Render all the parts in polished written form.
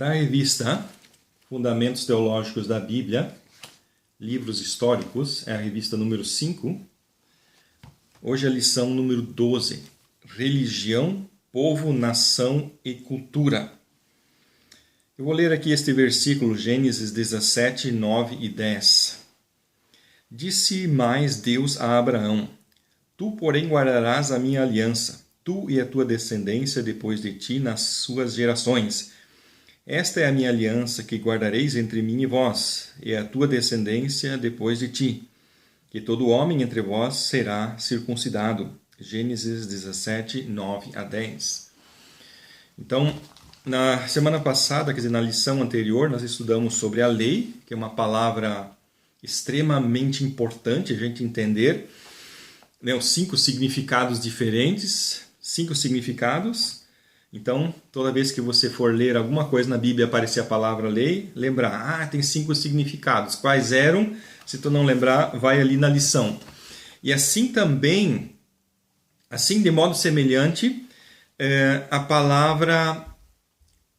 da revista Fundamentos Teológicos da Bíblia, Livros Históricos, é a revista número 5. Hoje é a lição número 12, Religião, Povo, Nação e Cultura. Eu vou ler aqui este versículo, Gênesis 17, 9 e 10. Disse mais Deus a Abraão: Tu, porém, guardarás a minha aliança, tu e a tua descendência depois de ti nas suas gerações. Esta é a minha aliança que guardareis entre mim e vós, e a tua descendência depois de ti, que todo homem entre vós será circuncidado. Gênesis 17, 9 a 10. Então, na semana passada, quer dizer, na lição anterior, nós estudamos sobre a lei, que é uma palavra extremamente importante a gente entender, né, os 5 significados diferentes, 5 significados. Então, toda vez que você for ler alguma coisa na Bíblia e aparecer a palavra lei, lembrar, tem 5 significados. Quais eram? Se tu não lembrar, vai ali na lição. E assim também, assim de modo semelhante, a palavra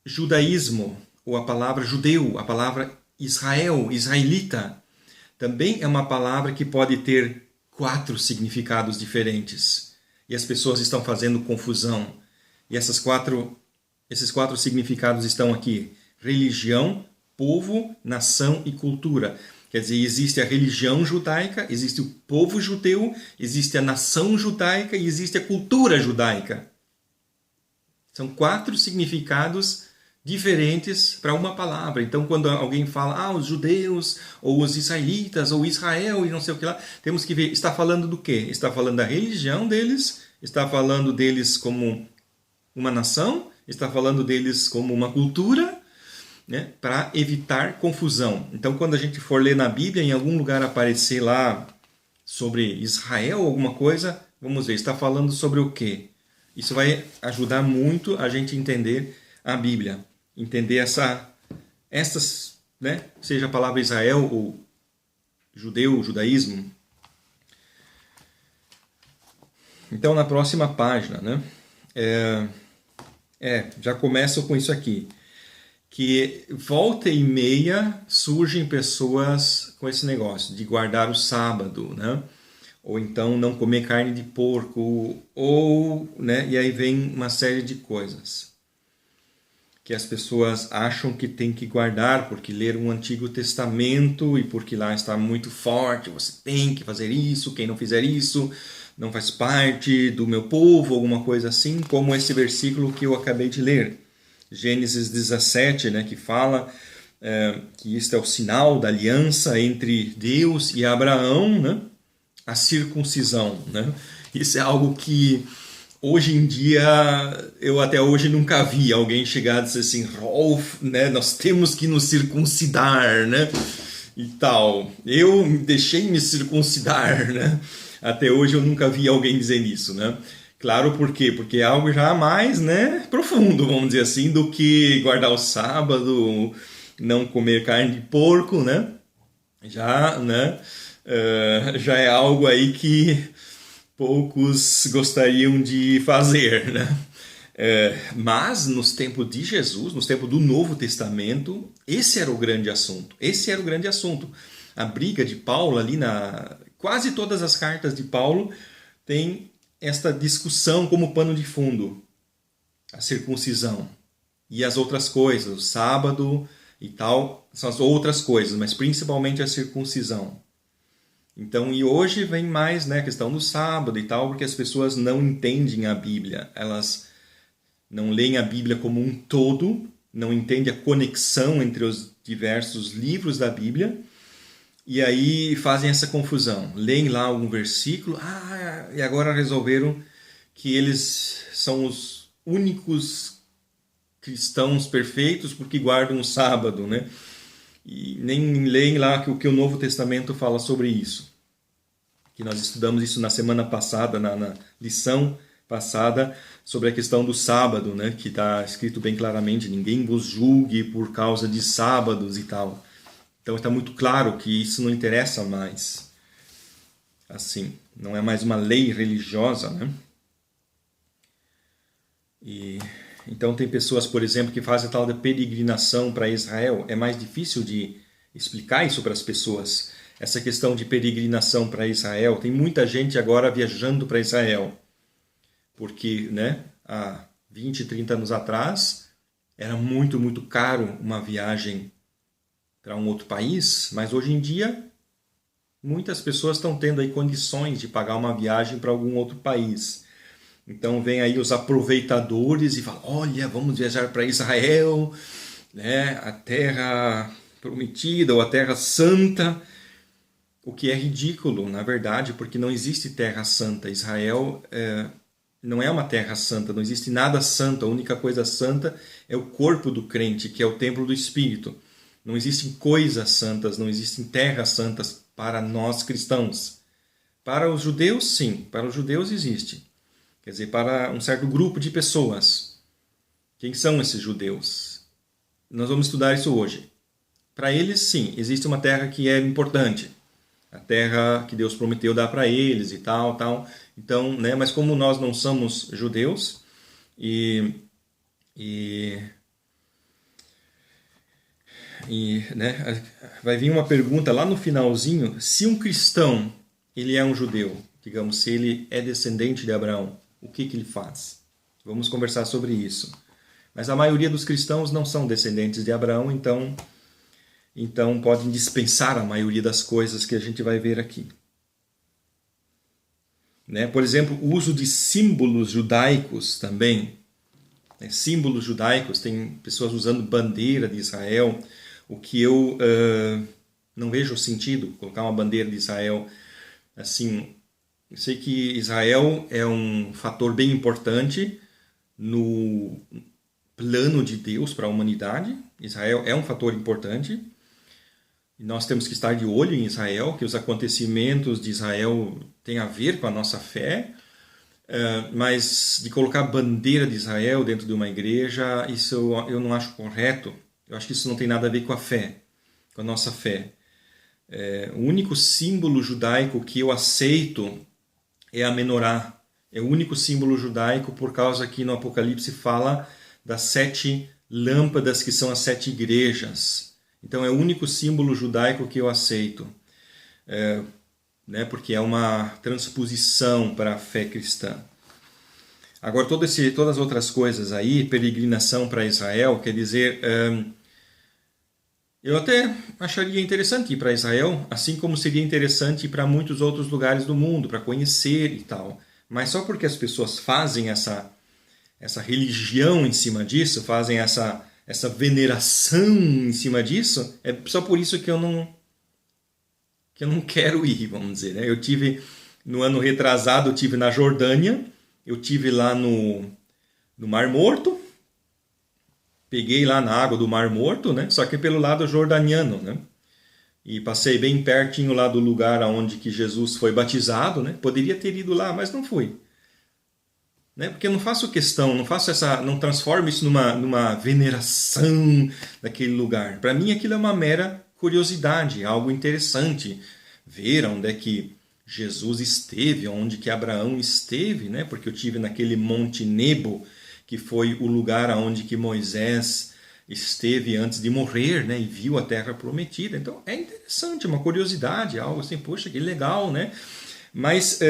judaísmo, ou a palavra judeu, a palavra Israel, israelita, também é uma palavra que pode ter 4 significados diferentes. E as pessoas estão fazendo confusão. E esses quatro significados estão aqui: religião, povo, nação e cultura. Quer dizer, existe a religião judaica, existe o povo judeu, existe a nação judaica e existe a cultura judaica. São 4 significados diferentes para uma palavra. Então, quando alguém fala, os judeus, ou os israelitas, ou Israel, e não sei o que lá, temos que ver, está falando do quê? Está falando da religião deles? Está falando deles como uma nação? Está falando deles como uma cultura? Né? Para evitar confusão. Então, quando a gente for ler na Bíblia, em algum lugar aparecer lá sobre Israel, alguma coisa, vamos ver, está falando sobre o quê? Isso vai ajudar muito a gente entender a Bíblia. Entender essas, né? Seja a palavra Israel ou judeu, judaísmo. Então, na próxima página, né? Já começo com isso aqui. Que volta e meia surgem pessoas com esse negócio de guardar o sábado, né? Ou então não comer carne de porco, ou, né? E aí vem uma série de coisas que as pessoas acham que tem que guardar porque leram o Antigo Testamento e porque lá está muito forte, você tem que fazer isso, quem não fizer isso não faz parte do meu povo, alguma coisa assim, como esse versículo que eu acabei de ler. Gênesis 17, né, que fala que este é o sinal da aliança entre Deus e Abraão, né, a circuncisão. Né? Isso é algo que hoje em dia eu até hoje nunca vi alguém chegar e dizer assim, Rolf, né, nós temos que nos circuncidar, né, e tal. Eu deixei me circuncidar, né? Até hoje eu nunca vi alguém dizer isso, né? Claro, por quê? Porque é algo já mais, né, profundo, vamos dizer assim, do que guardar o sábado, não comer carne de porco, né? Já, né, já é algo aí que poucos gostariam de fazer, né? Mas nos tempos de Jesus, nos tempos do Novo Testamento, esse era o grande assunto. Esse era o grande assunto. A briga de Paulo ali quase todas as cartas de Paulo tem esta discussão como pano de fundo. A circuncisão e as outras coisas, o sábado e tal, são as outras coisas, mas principalmente a circuncisão. Então, e hoje vem mais, né, a questão do sábado e tal, porque as pessoas não entendem a Bíblia. Elas não leem a Bíblia como um todo, não entendem a conexão entre os diversos livros da Bíblia, e aí fazem essa confusão. Leem lá algum versículo, e agora resolveram que eles são os únicos cristãos perfeitos porque guardam o sábado, né? E nem leem lá o que o Novo Testamento fala sobre isso. Que nós estudamos isso na semana passada, na lição passada, sobre a questão do sábado, né? Que está escrito bem claramente, ninguém vos julgue por causa de sábados e tal. Então está muito claro que isso não interessa mais. Assim, não é mais uma lei religiosa, né? E Então tem pessoas, por exemplo, que fazem a tal da peregrinação para Israel. É mais difícil de explicar isso para as pessoas. Essa questão de peregrinação para Israel. Tem muita gente agora viajando para Israel. Porque, né, há 20, 30 anos atrás, era muito, muito caro uma viagem para um outro país. Mas hoje em dia, muitas pessoas estão tendo aí condições de pagar uma viagem para algum outro país. Então vem aí os aproveitadores e falam, olha, vamos viajar para Israel, né, a terra prometida ou a terra santa, o que é ridículo, na verdade, porque não existe terra santa. Israel não é uma terra santa, não existe nada santo, a única coisa santa é o corpo do crente, que é o templo do Espírito. Não existem coisas santas, não existem terras santas para nós cristãos. Para os judeus, sim, para os judeus existe. Quer dizer, para um certo grupo de pessoas. Quem são esses judeus? Nós vamos estudar isso hoje. Para eles, sim, existe uma terra que é importante. A terra que Deus prometeu dar para eles e tal, tal. Então, né, mas como nós não somos judeus, né, vai vir uma pergunta lá no finalzinho, se um cristão, ele é um judeu, digamos, se ele é descendente de Abraão, o que ele faz? Vamos conversar sobre isso. Mas a maioria dos cristãos não são descendentes de Abraão, então podem dispensar a maioria das coisas que a gente vai ver aqui. Né? Por exemplo, o uso de símbolos judaicos também. Né? Símbolos judaicos, tem pessoas usando bandeira de Israel, o que eu não vejo sentido, colocar uma bandeira de Israel assim. Eu sei que Israel é um fator bem importante no plano de Deus para a humanidade. Israel é um fator importante. E nós temos que estar de olho em Israel, que os acontecimentos de Israel têm a ver com a nossa fé. Mas de colocar a bandeira de Israel dentro de uma igreja, isso eu não acho correto. Eu acho que isso não tem nada a ver com a fé, com a nossa fé. O único símbolo judaico que eu aceito é a menorá. É o único símbolo judaico por causa que no Apocalipse fala das 7 lâmpadas que são as 7 igrejas. Então é o único símbolo judaico que eu aceito. Né, porque é uma transposição para a fé cristã. Agora, todas as outras coisas aí, peregrinação para Israel, quer dizer, eu até acharia interessante ir para Israel, assim como seria interessante ir para muitos outros lugares do mundo, para conhecer e tal. Mas só porque as pessoas fazem essa religião em cima disso, fazem essa veneração em cima disso, é só por isso que eu não quero ir, vamos dizer. Né? Eu tive, no ano retrasado, eu tive na Jordânia, eu tive lá no Mar Morto, peguei lá na água do Mar Morto, né? Só que pelo lado jordaniano, né? E passei bem pertinho lá do lugar onde que Jesus foi batizado, né? Poderia ter ido lá, mas não fui. Né? Porque eu não faço questão, não transformo isso numa veneração daquele lugar. Para mim aquilo é uma mera curiosidade, algo interessante, ver onde é que Jesus esteve, onde que Abraão esteve, né? Porque eu tive naquele Monte Nebo, que foi o lugar onde que Moisés esteve antes de morrer, né? E viu a terra prometida. Então é interessante, uma curiosidade, algo assim, poxa, que legal, né? Mas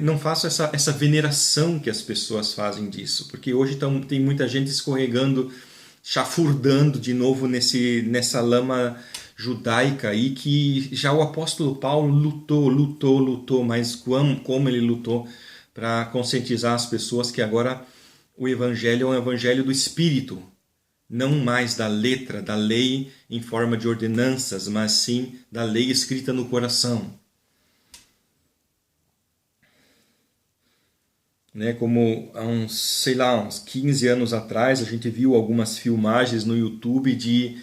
não faço essa veneração que as pessoas fazem disso, porque hoje tem muita gente escorregando, chafurdando de novo nessa lama judaica aí, que já o apóstolo Paulo lutou, mas como ele lutou para conscientizar as pessoas que agora o evangelho é um evangelho do Espírito, não mais da letra, da lei em forma de ordenanças, mas sim da lei escrita no coração. Né, como há uns 15 anos atrás, a gente viu algumas filmagens no YouTube de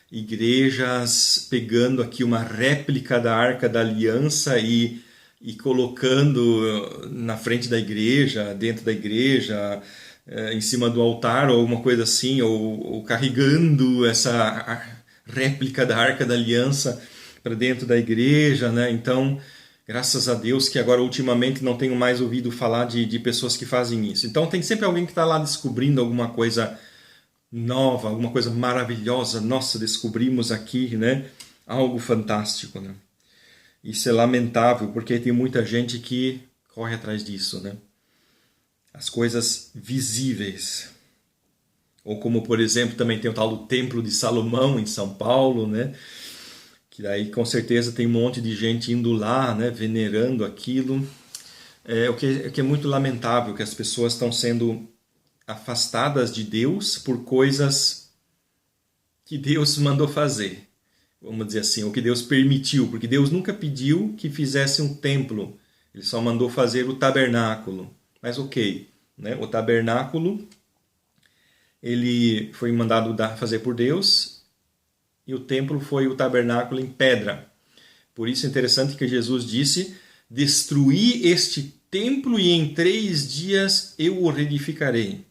igrejas pegando aqui uma réplica da Arca da Aliança e colocando na frente da igreja, dentro da igreja, em cima do altar ou alguma coisa assim, ou carregando essa réplica da Arca da Aliança para dentro da igreja, né? Então, Graças a Deus que agora ultimamente não tenho mais ouvido falar de pessoas que fazem isso. Então tem sempre alguém que está lá descobrindo alguma coisa nova, alguma coisa maravilhosa. Nossa, descobrimos aqui, né? Algo fantástico, né? Isso é lamentável, porque tem muita gente que corre atrás disso, né? As coisas visíveis. Ou como, por exemplo, também tem o tal do Templo de Salomão em São Paulo, né? Que daí com certeza tem um monte de gente indo lá, né? Venerando aquilo. O que é muito lamentável, que as pessoas estão sendo afastadas de Deus por coisas que Deus mandou fazer. Vamos dizer assim, ou que Deus permitiu, porque Deus nunca pediu que fizesse um templo. Ele só mandou fazer o tabernáculo. Mas ok, né? O tabernáculo ele foi mandado fazer por Deus e o templo foi o tabernáculo em pedra. Por isso é interessante que Jesus disse: destruí este templo e em 3 dias eu o reedificarei.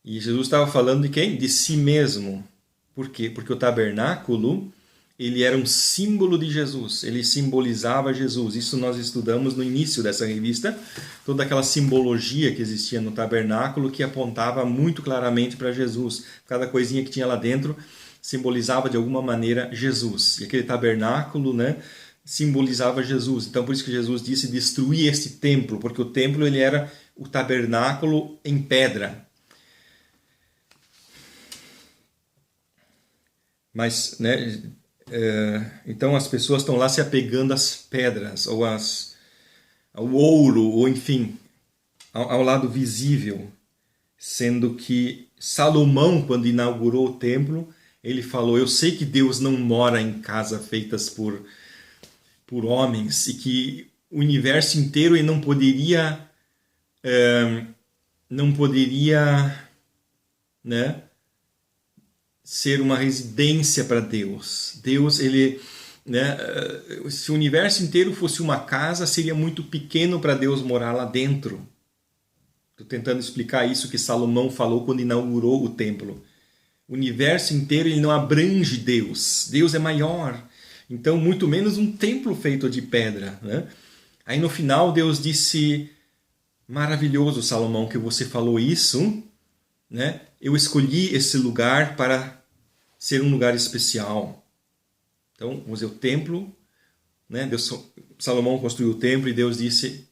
E Jesus estava falando de quem? De si mesmo. Por quê? Porque o tabernáculo ele era um símbolo de Jesus, ele simbolizava Jesus. Isso nós estudamos no início dessa revista, toda aquela simbologia que existia no tabernáculo que apontava muito claramente para Jesus. Cada coisinha que tinha lá dentro simbolizava de alguma maneira Jesus. E aquele tabernáculo, né, simbolizava Jesus. Então por isso que Jesus disse: destruir este templo, porque o templo ele era o tabernáculo em pedra. Mas, né, então as pessoas estão lá se apegando às pedras, ou ao ouro, ou enfim, ao lado visível. Sendo que Salomão, quando inaugurou o templo, ele falou: eu sei que Deus não mora em casas feitas por homens, e que o universo inteiro ele não poderia, né, ser uma residência para Deus. Deus, ele, né, se o universo inteiro fosse uma casa, seria muito pequeno para Deus morar lá dentro. Estou tentando explicar isso que Salomão falou quando inaugurou o templo. O universo inteiro ele não abrange Deus. Deus é maior. Então, muito menos um templo feito de pedra, né? Aí no final Deus disse: maravilhoso, Salomão, que você falou isso, né? Eu escolhi esse lugar para ser um lugar especial. Então, vamos dizer, o templo, né? Salomão construiu o templo e Deus disse: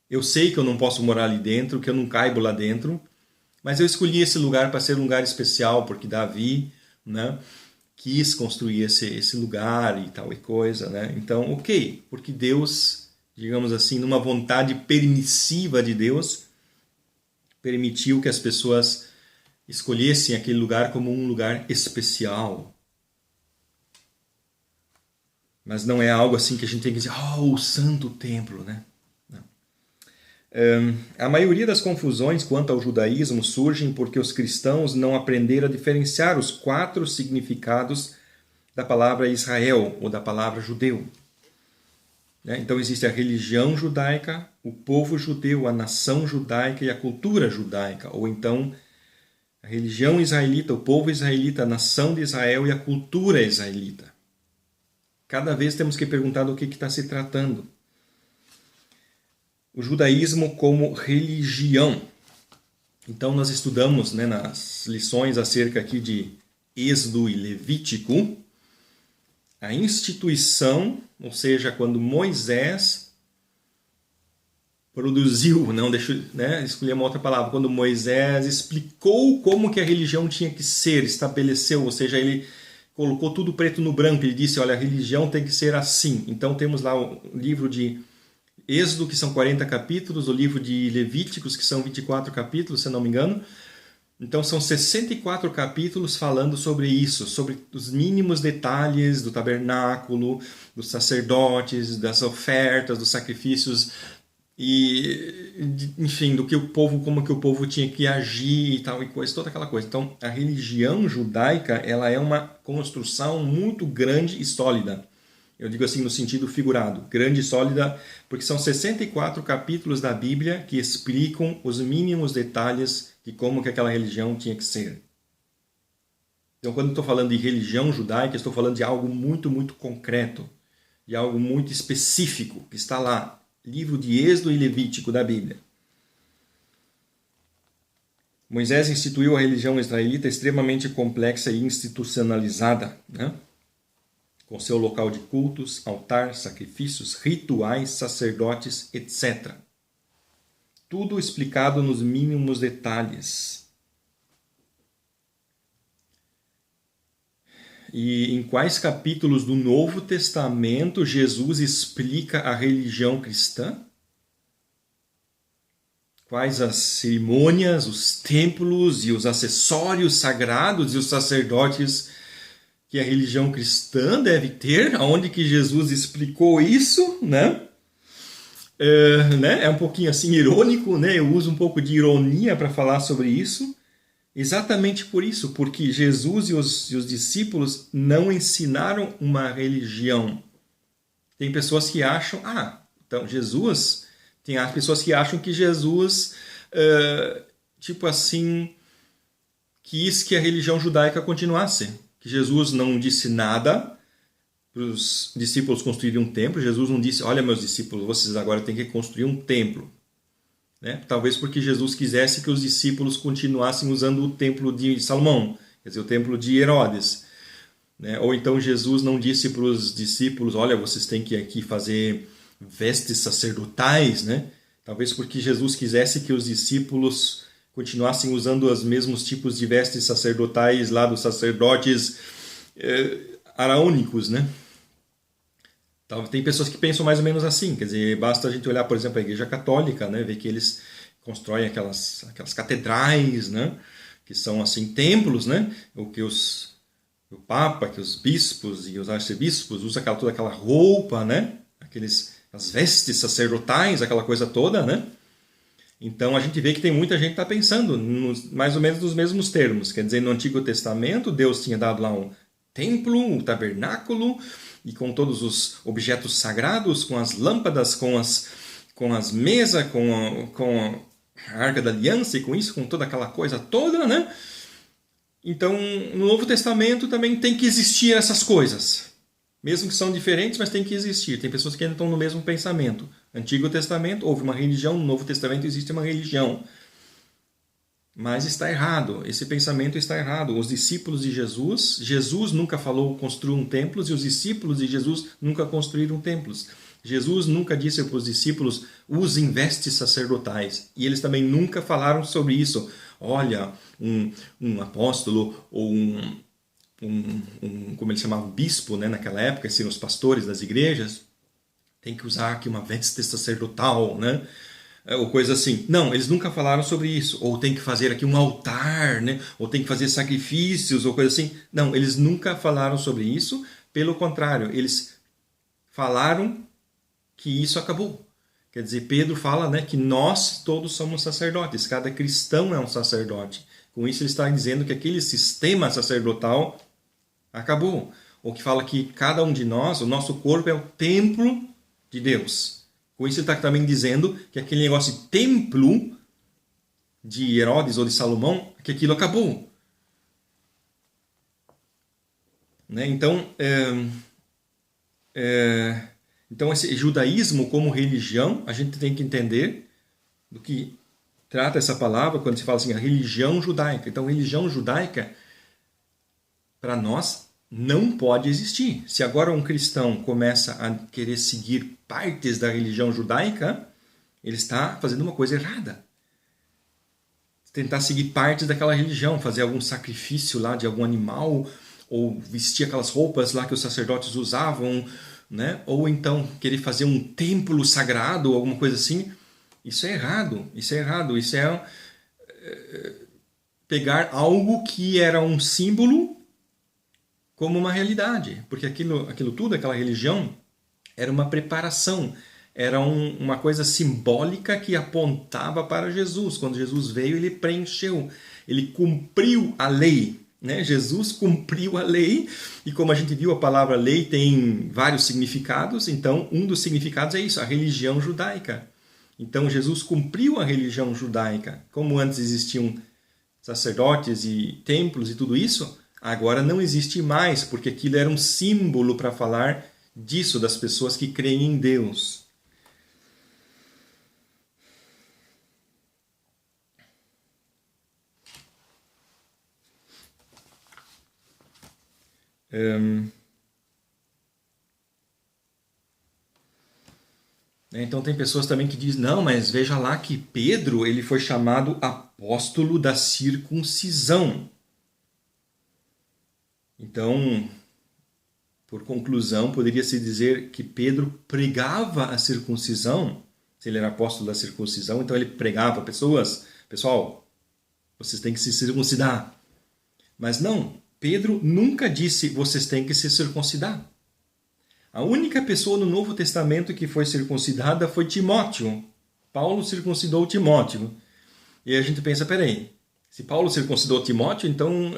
eu sei que eu não posso morar ali dentro, que eu não caibo lá dentro, mas eu escolhi esse lugar para ser um lugar especial, porque Davi, né, quis construir esse lugar e tal e coisa, né? Então, ok, porque Deus, digamos assim, numa vontade permissiva de Deus, permitiu que as pessoas escolhessem aquele lugar como um lugar especial. Mas não é algo assim que a gente tem que dizer: o santo templo, né? Não. A maioria das confusões quanto ao judaísmo surgem porque os cristãos não aprenderam a diferenciar os 4 significados da palavra Israel ou da palavra judeu. Então existe a religião judaica, o povo judeu, a nação judaica e a cultura judaica, ou então a religião israelita, o povo israelita, a nação de Israel e a cultura israelita. Cada vez temos que perguntar do que está se tratando. O judaísmo como religião. Então nós estudamos, né, nas lições acerca aqui de Êxodo e Levítico, a instituição, ou seja, quando Moisés produziu, escolhi uma outra palavra, quando Moisés explicou como que a religião tinha que ser, estabeleceu, ou seja, ele colocou tudo preto no branco, ele disse: olha, a religião tem que ser assim. Então temos lá o livro de Êxodo, que são 40 capítulos, o livro de Levíticos, que são 24 capítulos, se não me engano. Então são 64 capítulos falando sobre isso, sobre os mínimos detalhes do tabernáculo, dos sacerdotes, das ofertas, dos sacrifícios, e enfim, do que o povo, como que o povo tinha que agir e tal e coisa, toda aquela coisa. Então a religião judaica, ela é uma construção muito grande e sólida. Eu digo assim no sentido figurado, grande e sólida, porque são 64 capítulos da Bíblia que explicam os mínimos detalhes de como que aquela religião tinha que ser. Então quando eu estou falando de religião judaica, estou falando de algo muito, muito concreto. de algo muito específico que está lá, livro de Êxodo e Levítico da Bíblia. Moisés instituiu a religião israelita extremamente complexa e institucionalizada, né? Com seu local de cultos, altar, sacrifícios, rituais, sacerdotes, etc. Tudo explicado nos mínimos detalhes. E em quais capítulos do Novo Testamento Jesus explica a religião cristã? Quais as cerimônias, os templos e os acessórios sagrados e os sacerdotes que a religião cristã deve ter? Aonde que Jesus explicou isso, né? É um pouquinho assim irônico, né? Eu uso um pouco de ironia para falar sobre isso. Exatamente por isso, porque Jesus e os discípulos não ensinaram uma religião. Tem pessoas que acham, então Jesus... Tem as pessoas que acham que Jesus, tipo assim, quis que a religião judaica continuasse. Que Jesus não disse nada para os discípulos construírem um templo. Jesus não disse, olha meus discípulos, vocês agora têm que construir um templo. Né? Talvez porque Jesus quisesse que os discípulos continuassem usando o templo de Salomão, quer dizer, o templo de Herodes. Né? Ou então Jesus não disse para os discípulos, olha, vocês têm que aqui fazer vestes sacerdotais, né? Talvez porque Jesus quisesse que os discípulos continuassem usando os mesmos tipos de vestes sacerdotais lá dos sacerdotes araônicos, né? Tem pessoas que pensam mais ou menos assim, quer dizer, basta a gente olhar, por exemplo, a Igreja Católica, né? Ver que eles constroem aquelas catedrais, né? Que são assim templos, né? O Papa, que os bispos e os arcebispos usam toda aquela roupa, né? As vestes sacerdotais, aquela coisa toda, né? Então a gente vê que tem muita gente que está pensando mais ou menos nos mesmos termos. Quer dizer, no Antigo Testamento, Deus tinha dado lá um templo, um tabernáculo, e com todos os objetos sagrados, com as lâmpadas, com as mesas, com a Arca da Aliança, e com isso, com toda aquela coisa toda, né? Então, no Novo Testamento também tem que existir essas coisas. Mesmo que são diferentes, mas tem que existir. Tem pessoas que ainda estão no mesmo pensamento. Antigo Testamento, houve uma religião. No Novo Testamento existe uma religião. Mas está errado. Esse pensamento está errado. Os discípulos de Jesus nunca falou construam templos e os discípulos de Jesus nunca construíram templos. Jesus nunca disse para os discípulos usem vestes sacerdotais. E eles também nunca falaram sobre isso. Olha, um apóstolo ou como eles chamavam, bispo, né, naquela época, seriam os pastores das igrejas, tem que usar aqui uma veste sacerdotal, né, ou coisa assim. Não, eles nunca falaram sobre isso. Ou tem que fazer aqui um altar, né, ou tem que fazer sacrifícios, ou coisa assim. Não, eles nunca falaram sobre isso. Pelo contrário, eles falaram que isso acabou. Quer dizer, Pedro fala, né, que nós todos somos sacerdotes, cada cristão é um sacerdote. Com isso ele está dizendo que aquele sistema sacerdotal acabou. Ou que fala que cada um de nós, o nosso corpo é o templo de Deus. Com isso ele está também dizendo que aquele negócio de templo de Herodes ou de Salomão, que aquilo acabou. Né? Então esse judaísmo como religião, a gente tem que entender do que trata essa palavra quando se fala assim, a religião judaica. Então, religião judaica, para nós, não pode existir. Se agora um cristão começa a querer seguir partes da religião judaica, ele está fazendo uma coisa errada. Tentar seguir partes daquela religião, fazer algum sacrifício lá de algum animal, ou vestir aquelas roupas lá que os sacerdotes usavam, né? Ou então querer fazer um templo sagrado, ou alguma coisa assim. Isso é errado, isso é pegar algo que era um símbolo como uma realidade, porque aquilo tudo, aquela religião, era uma preparação, era uma coisa simbólica que apontava para Jesus. Quando Jesus veio, ele preencheu, ele cumpriu a lei, né? Jesus cumpriu a lei, e como a gente viu, a palavra lei tem vários significados, então um dos significados é isso, a religião judaica. Então Jesus cumpriu a religião judaica. Como antes existiam sacerdotes e templos e tudo isso, agora não existe mais, porque aquilo era um símbolo para falar disso das pessoas que creem em Deus. Então tem pessoas também que dizem, não, mas veja lá que Pedro ele foi chamado apóstolo da circuncisão. Então, por conclusão, poderia-se dizer que Pedro pregava a circuncisão. Se ele era apóstolo da circuncisão, então ele pregava pessoal, vocês têm que se circuncidar. Mas não, Pedro nunca disse, vocês têm que se circuncidar. A única pessoa no Novo Testamento que foi circuncidada foi Timóteo. Paulo circuncidou Timóteo. E a gente pensa, peraí, se Paulo circuncidou Timóteo, então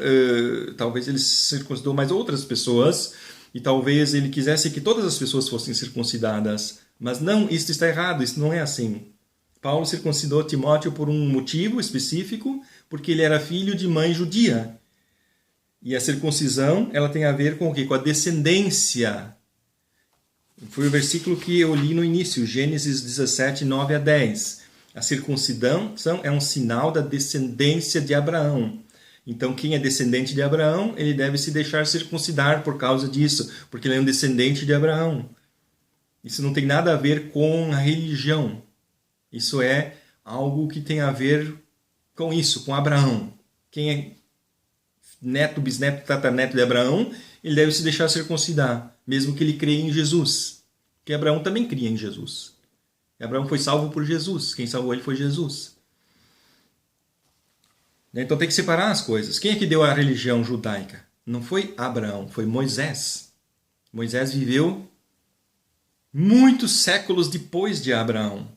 talvez ele circuncidou mais outras pessoas e talvez ele quisesse que todas as pessoas fossem circuncidadas. Mas não, isso está errado, isso não é assim. Paulo circuncidou Timóteo por um motivo específico, porque ele era filho de mãe judia. E a circuncisão, ela tem a ver com o quê? Com a descendência. Foi o versículo que eu li no início, Gênesis 17, 9 a 10. A circuncisão é um sinal da descendência de Abraão. Então, quem é descendente de Abraão, ele deve se deixar circuncidar por causa disso, porque ele é um descendente de Abraão. Isso não tem nada a ver com a religião. Isso é algo que tem a ver com isso, com Abraão. Quem é neto, bisneto, tataraneto de Abraão, ele deve se deixar circuncidar, mesmo que ele creia em Jesus. Porque Abraão também cria em Jesus. Abraão foi salvo por Jesus. Quem salvou ele foi Jesus. Então tem que separar as coisas. Quem é que deu a religião judaica? Não foi Abraão, foi Moisés. Moisés viveu muitos séculos depois de Abraão.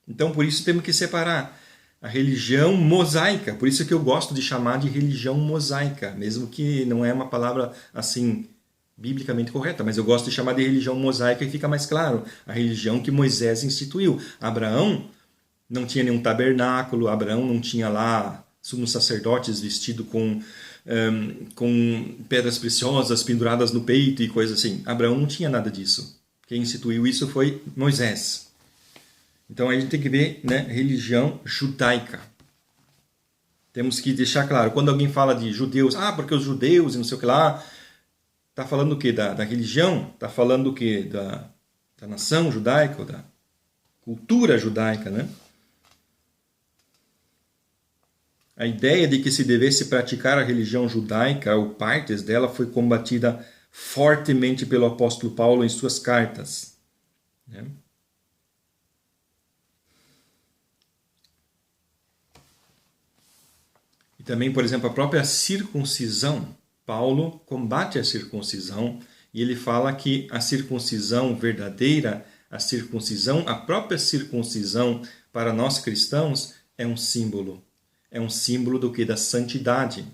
Então por isso temos que separar a religião mosaica. Por isso que eu gosto de chamar de religião mosaica, mesmo que não é uma palavra assim biblicamente correta, mas eu gosto de chamar de religião mosaica e fica mais claro. A religião que Moisés instituiu. Abraão não tinha nenhum tabernáculo, Abraão não tinha lá sumos sacerdotes vestidos com pedras preciosas penduradas no peito e coisas assim. Abraão não tinha nada disso. Quem instituiu isso foi Moisés. Então a gente tem que ver, né, religião judaica. Temos que deixar claro, quando alguém fala de judeus, porque os judeus e não sei o que lá, está falando o quê? Da religião? Está falando o quê? Da nação judaica, ou da cultura judaica, né? A ideia de que se devesse praticar a religião judaica ou partes dela foi combatida fortemente pelo apóstolo Paulo em suas cartas, né? E também, por exemplo, a própria circuncisão. Paulo combate a circuncisão e ele fala que a circuncisão verdadeira, a própria circuncisão para nós cristãos é um símbolo. É um símbolo do que? Da santidade.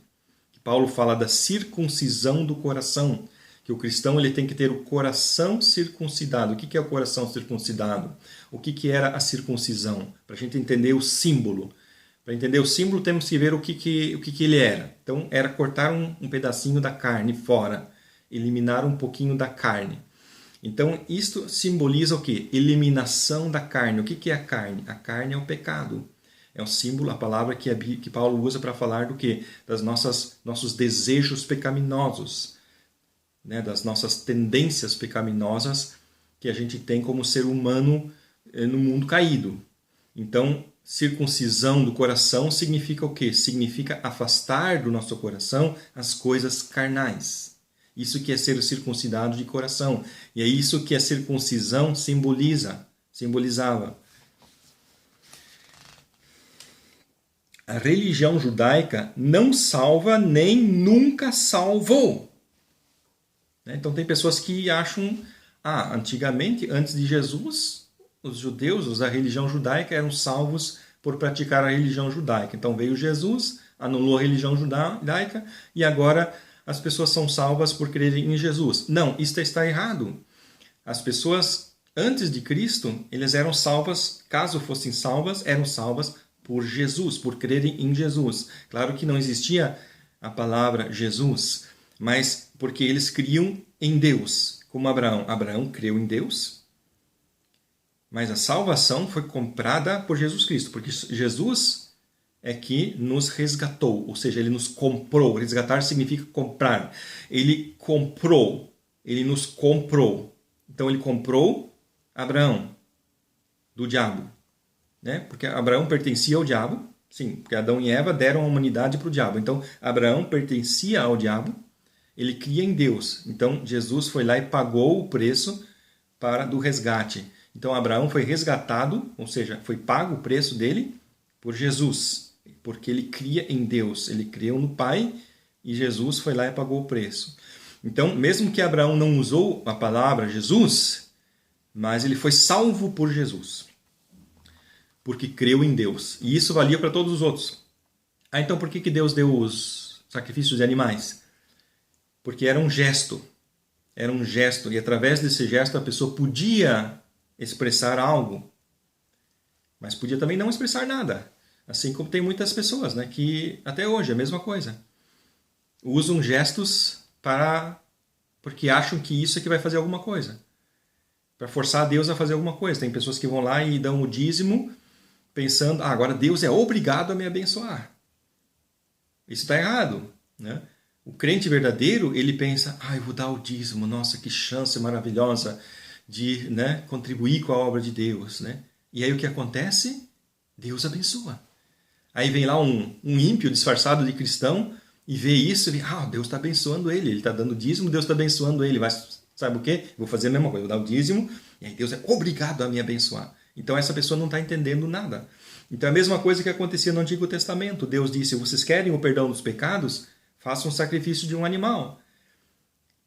Paulo fala da circuncisão do coração, que o cristão ele tem que ter o coração circuncidado. O que é o coração circuncidado? O que era a circuncisão? Para a gente entender o símbolo. Para entender o símbolo, temos que ver o que ele era. Então, era cortar um pedacinho da carne fora, eliminar um pouquinho da carne. Então, isto simboliza o quê? Eliminação da carne. O que é a carne? A carne é o pecado. É o símbolo, a palavra que Paulo usa para falar do quê? Das nossos desejos pecaminosos, né? Das nossas tendências pecaminosas que a gente tem como ser humano no mundo caído. Então, circuncisão do coração significa o quê? Significa afastar do nosso coração as coisas carnais. Isso que é ser circuncidado de coração. E é isso que a circuncisão simbolizava. A religião judaica não salva nem nunca salvou. Então tem pessoas que acham, antigamente, antes de Jesus, os judeus, os da religião judaica, eram salvos por praticar a religião judaica. Então veio Jesus, anulou a religião judaica e agora as pessoas são salvas por crerem em Jesus. Não, isso está errado. As pessoas antes de Cristo, eles eram salvas, caso fossem salvas, eram salvas por Jesus, por crerem em Jesus. Claro que não existia a palavra Jesus, mas porque eles criam em Deus, como Abraão. Abraão creu em Deus, mas a salvação foi comprada por Jesus Cristo, porque Jesus é que nos resgatou, ou seja, ele nos comprou. Resgatar significa comprar. Ele comprou, ele nos comprou. Então ele comprou Abraão do diabo, né? Porque Abraão pertencia ao diabo, sim, porque Adão e Eva deram a humanidade para o diabo. Então Abraão pertencia ao diabo, ele cria em Deus. Então Jesus foi lá e pagou o preço do resgate. Então Abraão foi resgatado, ou seja, foi pago o preço dele por Jesus, porque ele cria em Deus, ele creu no Pai e Jesus foi lá e pagou o preço. Então, mesmo que Abraão não usou a palavra Jesus, mas ele foi salvo por Jesus, porque creu em Deus. E isso valia para todos os outros. Então por que Deus deu os sacrifícios de animais? Porque era um gesto. Era um gesto, e através desse gesto a pessoa podia expressar algo, mas podia também não expressar nada. Assim como tem muitas pessoas, né, que até hoje é a mesma coisa. Usam gestos porque acham que isso é que vai fazer alguma coisa. Para forçar Deus a fazer alguma coisa. Tem pessoas que vão lá e dão o dízimo pensando, agora Deus é obrigado a me abençoar. Isso está errado, né? O crente verdadeiro, ele pensa, eu vou dar o dízimo, nossa, que chance maravilhosa de, né, contribuir com a obra de Deus, né? E aí o que acontece? Deus abençoa. Aí vem lá um ímpio disfarçado de cristão e vê isso e vê, Deus está abençoando ele está dando dízimo, Deus está abençoando ele. Mas sabe o quê? Vou fazer a mesma coisa, vou dar o dízimo e aí Deus é obrigado a me abençoar. Então essa pessoa não está entendendo nada. Então é a mesma coisa que acontecia no Antigo Testamento. Deus disse, vocês querem o perdão dos pecados? Façam um sacrifício de um animal.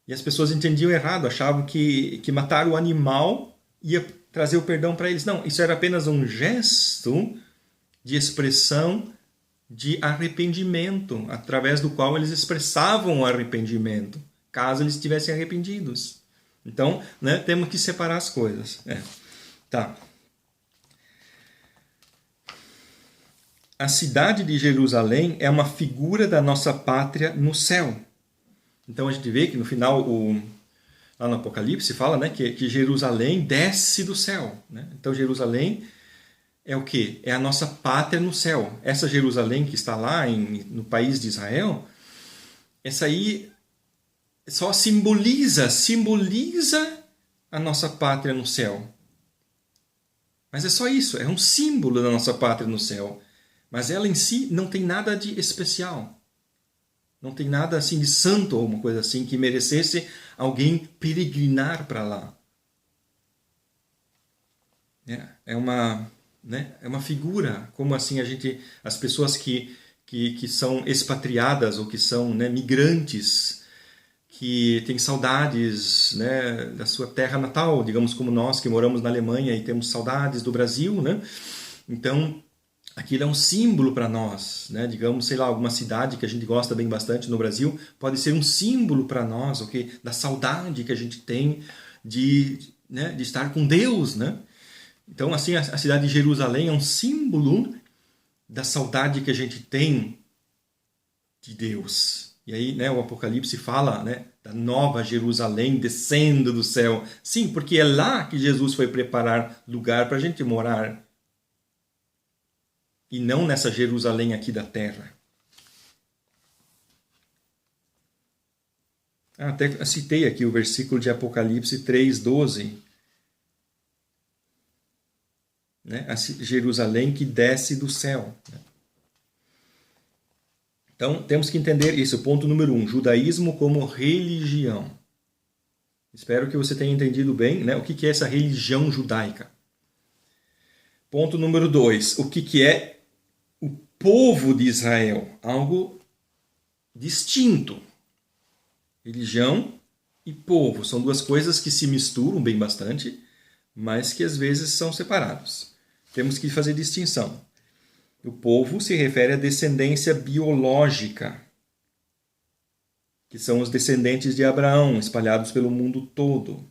E as pessoas entendiam errado, achavam que matar o animal ia trazer o perdão para eles. Não, isso era apenas um gesto de expressão de arrependimento, através do qual eles expressavam o arrependimento, caso eles estivessem arrependidos. Então, né, temos que separar as coisas. Tá. A cidade de Jerusalém é uma figura da nossa pátria no céu. Então a gente vê que no final, lá no Apocalipse, fala, né, que Jerusalém desce do céu. Né? Então Jerusalém é o quê? É a nossa pátria no céu. Essa Jerusalém que está lá no país de Israel, essa aí só simboliza a nossa pátria no céu. Mas é só isso, é um símbolo da nossa pátria no céu. Mas ela em si não tem nada de especial. Não tem nada assim de santo ou uma coisa assim que merecesse alguém peregrinar para lá. É uma figura, como assim as pessoas que são expatriadas ou que são, né, migrantes, que têm saudades, né, da sua terra natal, digamos como nós que moramos na Alemanha e temos saudades do Brasil, né? Então aquilo é um símbolo para nós, né? Digamos, sei lá, alguma cidade que a gente gosta bem bastante no Brasil, pode ser um símbolo para nós, okay? Da saudade que a gente tem de estar com Deus, né? Então, assim, a cidade de Jerusalém é um símbolo da saudade que a gente tem de Deus. E aí, né, o Apocalipse fala, né, da nova Jerusalém descendo do céu. Sim, porque é lá que Jesus foi preparar lugar para a gente morar. E não nessa Jerusalém aqui da terra. Até citei aqui o versículo de Apocalipse 3:12. Né? A Jerusalém que desce do céu. Então, temos que entender isso. Ponto número 1. Judaísmo como religião. Espero que você tenha entendido bem, né, o que é essa religião judaica. Ponto número 2. O que é o povo de Israel, algo distinto. Religião e povo são duas coisas que se misturam bem bastante, mas que às vezes são separados. Temos que fazer distinção. O povo se refere à descendência biológica, que são os descendentes de Abraão, espalhados pelo mundo todo.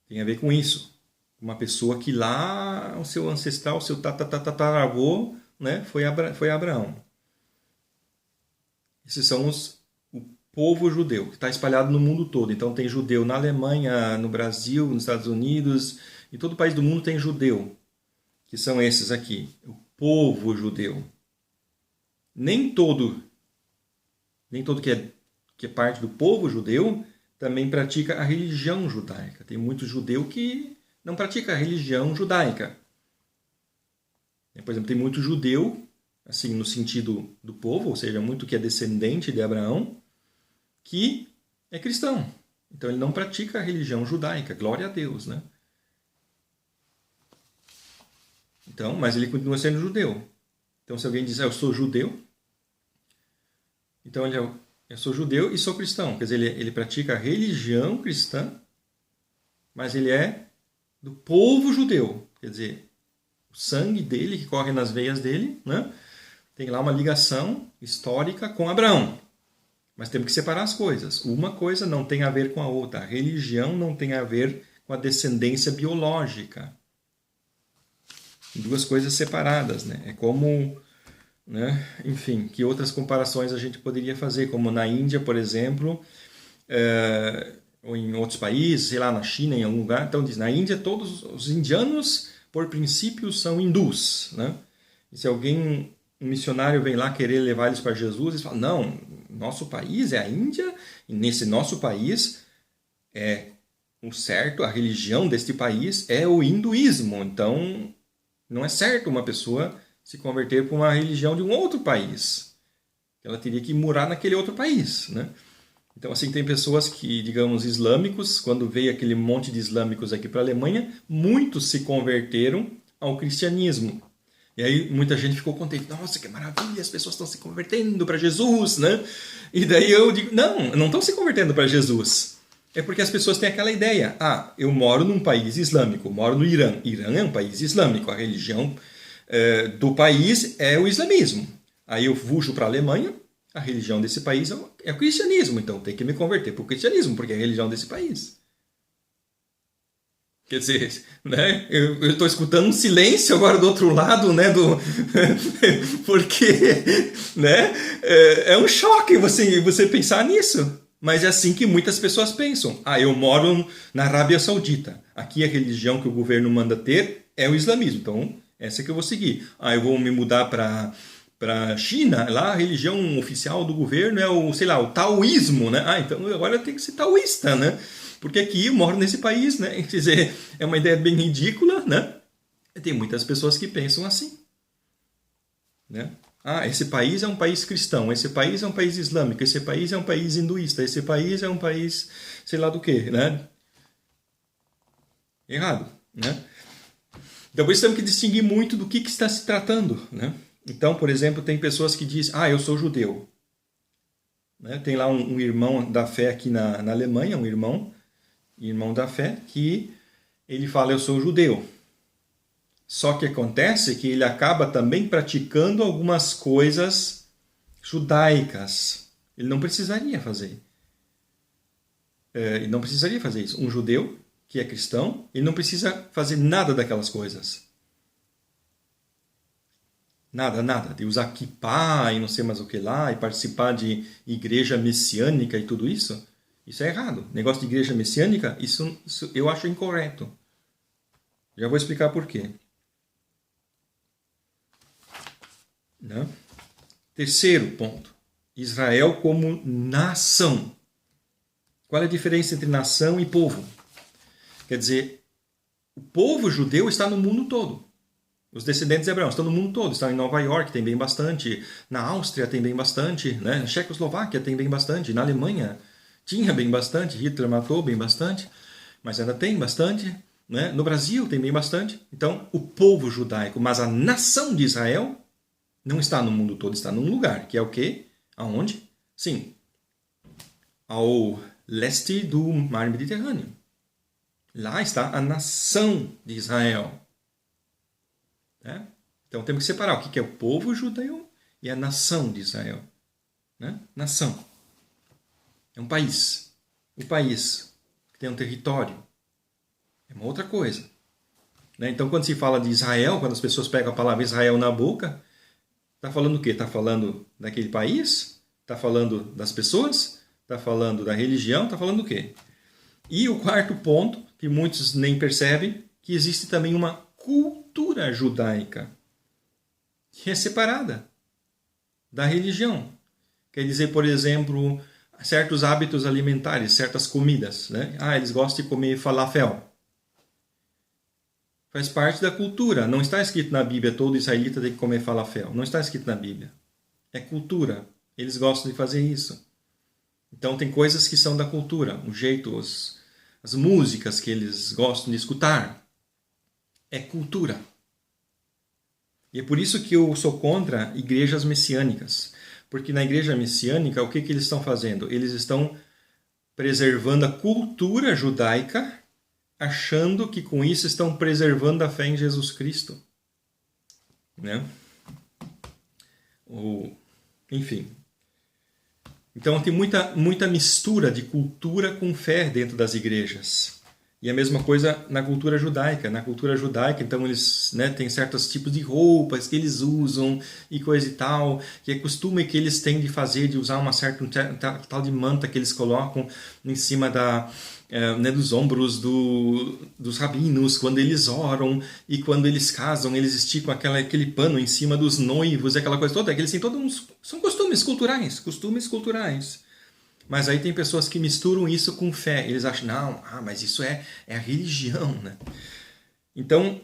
Tem a ver com isso. Uma pessoa que lá, o seu ancestral, o seu tataravô, né, foi Abraão. Esses são o povo judeu, que está espalhado no mundo todo. Então tem judeu na Alemanha, no Brasil, nos Estados Unidos, em todo país do mundo tem judeu, que são esses aqui, o povo judeu. Nem todo que é parte do povo judeu também pratica a religião judaica. Tem muito judeu que não pratica a religião judaica. Por exemplo, tem muito judeu, assim, no sentido do povo, ou seja, muito que é descendente de Abraão, que é cristão. Então ele não pratica a religião judaica, glória a Deus, né? Então, mas ele continua sendo judeu. Então se alguém diz, eu sou judeu, então eu sou judeu e sou cristão. Quer dizer, ele pratica a religião cristã, mas ele é do povo judeu. Quer dizer, o sangue dele, que corre nas veias dele, né, tem lá uma ligação histórica com Abraão. Mas temos que separar as coisas. Uma coisa não tem a ver com a outra. A religião não tem a ver com a descendência biológica. Duas coisas separadas, né? É como, né? Enfim, que outras comparações a gente poderia fazer, como na Índia, por exemplo, ou em outros países, sei lá, na China, em algum lugar. Então diz, na Índia todos os indianos, por princípio, são hindus, né? E se alguém, um missionário vem lá querer levar eles para Jesus, eles falam, não, nosso país é a Índia, e nesse nosso país é o certo, a religião deste país é o hinduísmo. Então não é certo uma pessoa se converter para uma religião de um outro país. Ela teria que morar naquele outro país, né? Então, assim, tem pessoas que, digamos, islâmicos, quando veio aquele monte de islâmicos aqui para a Alemanha, muitos se converteram ao cristianismo. E aí muita gente ficou contente. Nossa, que maravilha, as pessoas estão se convertendo para Jesus, né? E daí eu digo, não estão se convertendo para Jesus. É porque as pessoas têm aquela ideia. Eu moro num país islâmico, moro no Irã. Irã é um país islâmico, a religião do país é o islamismo. Aí eu fujo para a Alemanha, a religião desse país é o cristianismo, então tem que me converter para o cristianismo, porque é a religião desse país. Quer dizer, né? Eu estou escutando um silêncio agora do outro lado, né? Porque, né? É um choque você pensar nisso. Mas é assim que muitas pessoas pensam. Eu moro na Arábia Saudita. Aqui a religião que o governo manda ter é o islamismo. Então, essa que eu vou seguir. Eu vou me mudar para China. Lá a religião oficial do governo é o, sei lá, o taoísmo, né? Então agora eu tenho que ser taoísta, né? Porque aqui eu moro nesse país, né? Quer dizer, é uma ideia bem ridícula, né? Tem muitas pessoas que pensam assim, né? Esse país é um país cristão, esse país é um país islâmico, esse país é um país hinduísta, esse país é um país sei lá do que, né? Errado, né? Então, por isso temos que distinguir muito do que está se tratando, né? Então, por exemplo, tem pessoas que dizem, eu sou judeu. Né? Tem lá um irmão da fé aqui na Alemanha, um irmão da fé, que ele fala, eu sou judeu. Só que acontece que ele acaba também praticando algumas coisas judaicas. Ele não precisaria fazer. Ele não precisaria fazer isso. Um judeu que é cristão, ele não precisa fazer nada daquelas coisas. Nada. De usar kippah e não sei mais o que lá, e participar de igreja messiânica e tudo isso. Isso é errado. Negócio de igreja messiânica, isso eu acho incorreto. Já vou explicar por quê. Né? Terceiro ponto. Israel como nação. Qual é a diferença entre nação e povo? Quer dizer, o povo judeu está no mundo todo. Os descendentes de Abraão estão no mundo todo. Estão em Nova York, tem bem bastante. Na Áustria tem bem bastante. Né? Na Checoslováquia tem bem bastante. Na Alemanha tinha bem bastante. Hitler matou bem bastante. Mas ainda tem bastante. Né? No Brasil tem bem bastante. Então, o povo judaico, mas a nação de Israel não está no mundo todo. Está num lugar, que é o quê? Aonde? Sim. Ao leste do mar Mediterrâneo. Lá está a nação de Israel. Né? Então temos que separar o que é o povo judeu e a nação de Israel. Né? Nação. É um país. Um país que tem um território. É uma outra coisa. Né? Então quando se fala de Israel, quando as pessoas pegam a palavra Israel na boca, está falando o quê? Está falando daquele país? Está falando das pessoas? Está falando da religião? Está falando do quê? E o quarto ponto, que muitos nem percebem, que existe também uma cultura judaica que é separada da religião. Quer dizer, por exemplo, certos hábitos alimentares, certas comidas, né? Eles gostam de comer falafel. Faz parte da cultura. Não está escrito na Bíblia, todo israelita tem que comer falafel. Não está escrito na Bíblia. É cultura. Eles gostam de fazer isso. Então tem coisas que são da cultura. O jeito, as músicas que eles gostam de escutar. É cultura. E é por isso que eu sou contra igrejas messiânicas. Porque na igreja messiânica, o que eles estão fazendo? Eles estão preservando a cultura judaica, achando que com isso estão preservando a fé em Jesus Cristo. Né? Enfim. Então tem muita mistura de cultura com fé dentro das igrejas. E a mesma coisa na cultura judaica. Na cultura judaica, então, eles têm certos tipos de roupas que eles usam e coisa e tal, que é costume que eles têm de fazer, de usar uma certa tal de manta que eles colocam em cima dos ombros dos rabinos, quando eles oram, e quando eles casam, eles esticam aquele pano em cima dos noivos, aquela coisa toda. Eles têm são costumes culturais. Mas aí tem pessoas que misturam isso com fé. Eles acham, mas isso é a religião, né? Então,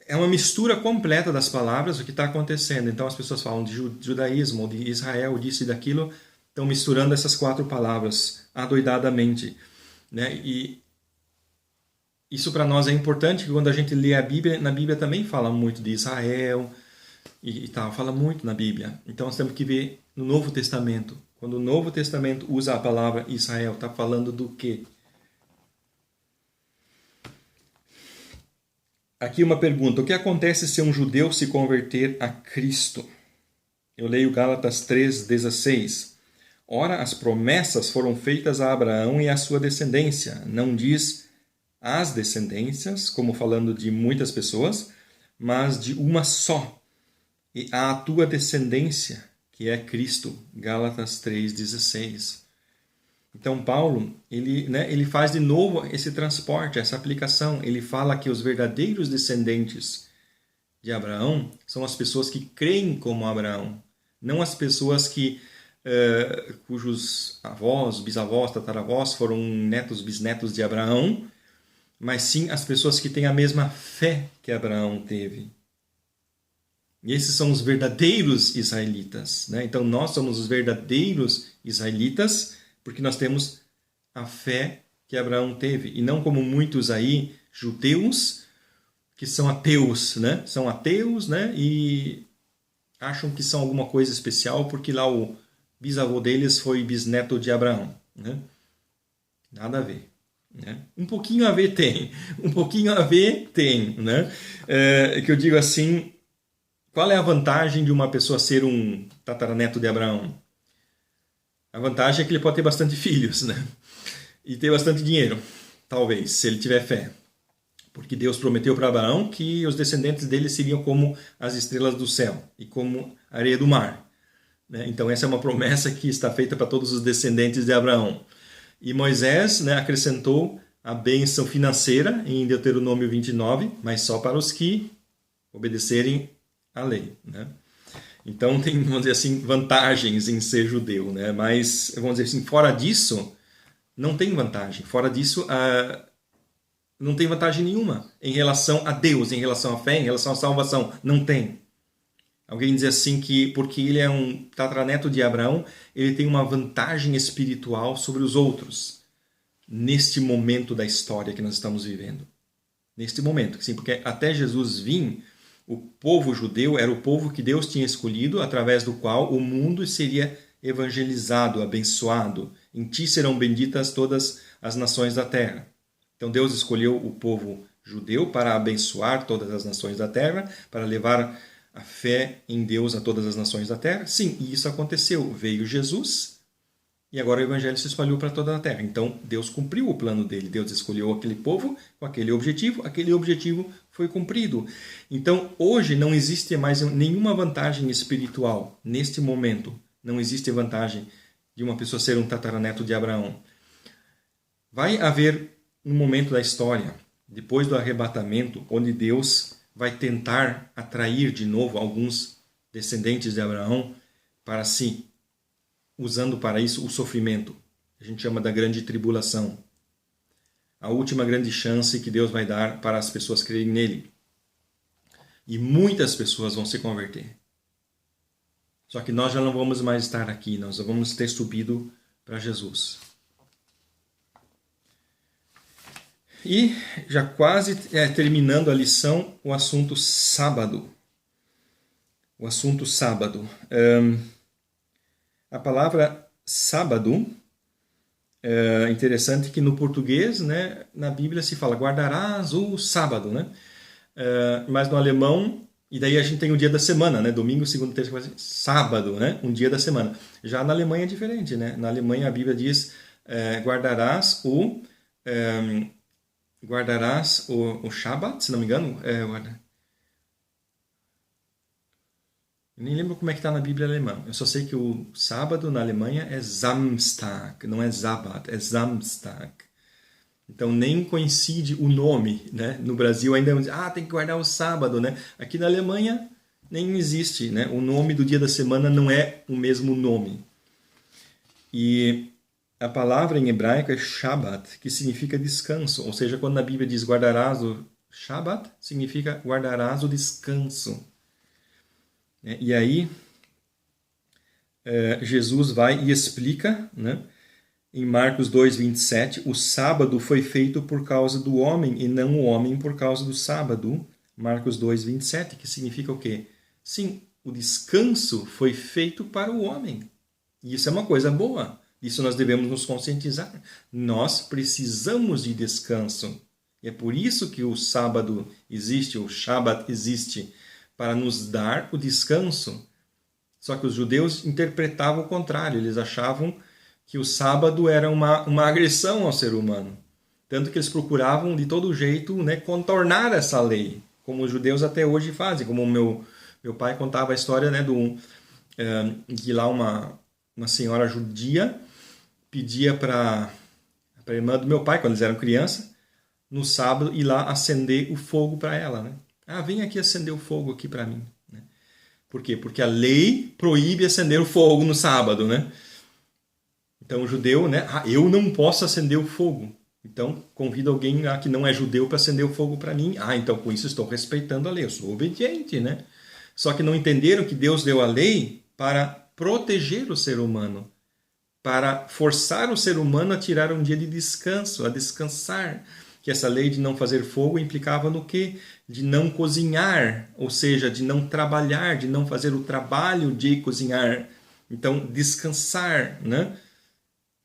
é uma mistura completa das palavras o que está acontecendo. Então, as pessoas falam de judaísmo, de Israel, disso e daquilo, estão misturando essas 4 palavras adoidadamente. Né? E isso para nós é importante, que quando a gente lê a Bíblia, na Bíblia também fala muito de Israel e tal, fala muito na Bíblia. Então, nós temos que ver no Novo Testamento. Quando o Novo Testamento usa a palavra Israel, está falando do quê? Aqui uma pergunta. O que acontece se um judeu se converter a Cristo? Eu leio Gálatas 3,16. Ora, as promessas foram feitas a Abraão e à sua descendência. Não diz as descendências, como falando de muitas pessoas, mas de uma só. E a tua descendência, que é Cristo, Gálatas 3,16. Então Paulo, ele faz de novo esse transporte, essa aplicação. Ele fala que os verdadeiros descendentes de Abraão são as pessoas que creem como Abraão, não as pessoas cujos avós, bisavós, tataravós foram netos, bisnetos de Abraão, mas sim as pessoas que têm a mesma fé que Abraão teve. E esses são os verdadeiros israelitas. Né? Então, nós somos os verdadeiros israelitas porque nós temos a fé que Abraão teve. E não como muitos aí, judeus, que são ateus. Né? São ateus, né? E acham que são alguma coisa especial porque lá o bisavô deles foi bisneto de Abraão. Né? Nada a ver. Né? Um pouquinho a ver tem. Né? Que eu digo assim... Qual é a vantagem de uma pessoa ser um tataraneto de Abraão? A vantagem é que ele pode ter bastante filhos, né? E ter bastante dinheiro, talvez, se ele tiver fé. Porque Deus prometeu para Abraão que os descendentes dele seriam como as estrelas do céu e como a areia do mar. Né? Então essa é uma promessa que está feita para todos os descendentes de Abraão. E Moisés acrescentou a bênção financeira em Deuteronômio 29, mas só para os que obedecerem a lei, né? Então tem, vamos dizer assim, vantagens em ser judeu, né? Mas, vamos dizer assim, fora disso, não tem vantagem. Fora disso, não tem vantagem nenhuma em relação a Deus, em relação à fé, em relação à salvação. Não tem. Alguém diz assim que porque ele é um tataraneto de Abraão, ele tem uma vantagem espiritual sobre os outros. Neste momento da história que nós estamos vivendo. Neste momento, sim, porque até Jesus vir... O povo judeu era o povo que Deus tinha escolhido, através do qual o mundo seria evangelizado, abençoado. Em ti serão benditas todas as nações da terra. Então Deus escolheu o povo judeu para abençoar todas as nações da terra, para levar a fé em Deus a todas as nações da terra. Sim, e isso aconteceu. Veio Jesus e agora o evangelho se espalhou para toda a terra. Então Deus cumpriu o plano dele. Deus escolheu aquele povo com aquele objetivo foi cumprido. Então, hoje não existe mais nenhuma vantagem espiritual. Neste momento, não existe vantagem de uma pessoa ser um tataraneto de Abraão. Vai haver um momento da história, depois do arrebatamento, onde Deus vai tentar atrair de novo alguns descendentes de Abraão para si, usando para isso o sofrimento. A gente chama da grande tribulação. A última grande chance que Deus vai dar para as pessoas crerem nele. E muitas pessoas vão se converter. Só que nós já não vamos mais estar aqui, nós vamos ter subido para Jesus. E já quase terminando a lição, o assunto sábado. O assunto sábado. A palavra sábado, é interessante que no português, né, na Bíblia se fala guardarás o sábado, né? Mas no alemão, e daí a gente tem o dia da semana, né? Domingo, segunda, terça, quarta, sábado, né? Um dia da semana. Já na Alemanha é diferente, né? Na Alemanha a Bíblia diz guardarás o Shabat, se não me engano. Eu nem lembro como é que está na Bíblia alemã. Eu só sei que o sábado na Alemanha é Samstag, não é Sabbat, é Samstag. Então nem coincide o nome, né? No Brasil ainda tem que guardar o sábado, né? Aqui na Alemanha nem existe, né? O nome do dia da semana não é o mesmo nome. E a palavra em hebraico é Shabbat, que significa descanso. Ou seja, quando na Bíblia diz guardarás o Shabbat, significa guardarás o descanso. E aí Jesus vai e explica, né? Em Marcos 2:27, o sábado foi feito por causa do homem e não o homem por causa do sábado. Marcos 2:27, que significa o quê? Sim, o descanso foi feito para o homem. E isso é uma coisa boa. Isso nós devemos nos conscientizar. Nós precisamos de descanso. E é por isso que o sábado existe, o Shabat existe, para nos dar o descanso. Só que os judeus interpretavam o contrário. Eles achavam que o sábado era uma agressão ao ser humano. Tanto que eles procuravam de todo jeito, né, contornar essa lei, como os judeus até hoje fazem. Como meu pai contava a história, né, que lá uma senhora judia pedia para a irmã do meu pai, quando eles eram crianças, no sábado, ir lá acender o fogo para ela. Né? Vem aqui acender o fogo aqui para mim. Né? Por quê? Porque a lei proíbe acender o fogo no sábado, né? Então o judeu, né? Eu não posso acender o fogo. Então convido alguém que não é judeu para acender o fogo para mim. Então com isso estou respeitando a lei, eu sou obediente, né? Só que não entenderam que Deus deu a lei para proteger o ser humano, para forçar o ser humano a tirar um dia de descanso, a descansar. Que essa lei de não fazer fogo implicava no quê? De não cozinhar, ou seja, de não trabalhar, de não fazer o trabalho de cozinhar. Então descansar, né?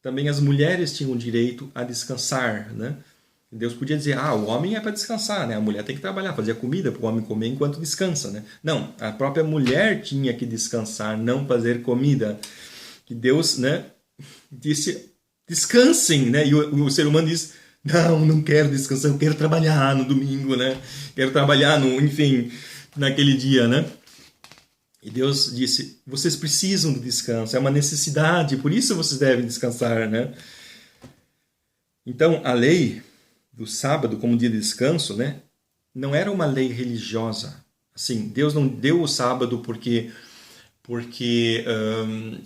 Também as mulheres tinham direito a descansar, né? Deus podia dizer, o homem é para descansar, né? A mulher tem que trabalhar, fazer a comida para o homem comer enquanto descansa, né? Não, a própria mulher tinha que descansar, não fazer comida. Que Deus, né, disse, descansem, né? E o ser humano diz, não quero descansar, eu quero trabalhar no domingo, né? Quero trabalhar, naquele dia, né? E Deus disse, vocês precisam de descanso, é uma necessidade, por isso vocês devem descansar, né? Então, a lei do sábado como dia de descanso, né, não era uma lei religiosa. Assim, Deus não deu o sábado porque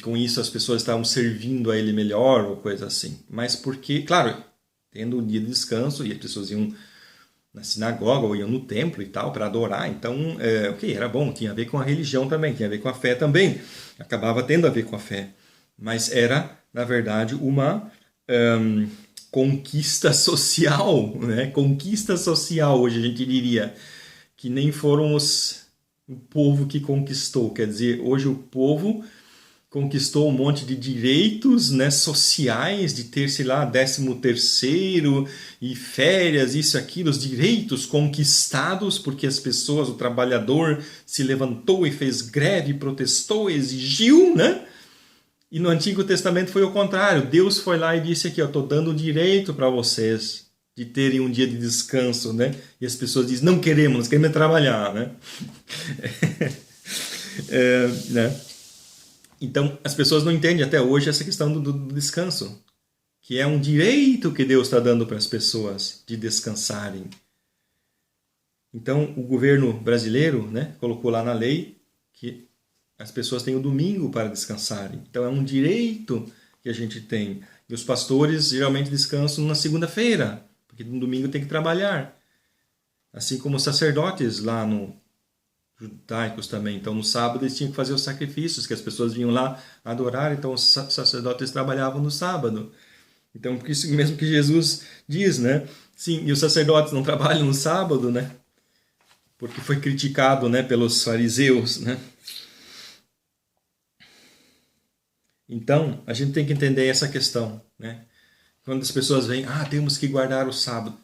com isso as pessoas estavam servindo a Ele melhor ou coisa assim. Mas porque, claro, tendo um dia de descanso e as pessoas iam na sinagoga ou iam no templo e tal para adorar, então era bom, tinha a ver com a religião também, tinha a ver com a fé também, acabava tendo a ver com a fé, mas era na verdade uma conquista social, né? Conquista social, hoje a gente diria, que nem foram o povo que conquistou, quer dizer, hoje o povo conquistou um monte de direitos, né, sociais, de ter, sei lá, 13º e férias, isso e aquilo, os direitos conquistados porque as pessoas, o trabalhador se levantou e fez greve, protestou, exigiu, né? E no Antigo Testamento foi o contrário. Deus foi lá e disse aqui, estou dando direito para vocês de terem um dia de descanso, né? E as pessoas dizem, não queremos, nós queremos trabalhar, né? Né? Então, as pessoas não entendem até hoje essa questão do descanso, que é um direito que Deus está dando para as pessoas de descansarem. Então, o governo brasileiro, né, colocou lá na lei que as pessoas têm o domingo para descansarem. Então, é um direito que a gente tem. E os pastores geralmente descansam na segunda-feira, porque no domingo tem que trabalhar. Assim como os sacerdotes lá no judaicos também. Então, no sábado eles tinham que fazer os sacrifícios, que as pessoas vinham lá adorar, então os sacerdotes trabalhavam no sábado. Então, por isso mesmo que Jesus diz, né? Sim, e os sacerdotes não trabalham no sábado, né? Porque foi criticado, né, pelos fariseus, né? Então, a gente tem que entender essa questão, né? Quando as pessoas vêm, temos que guardar o sábado.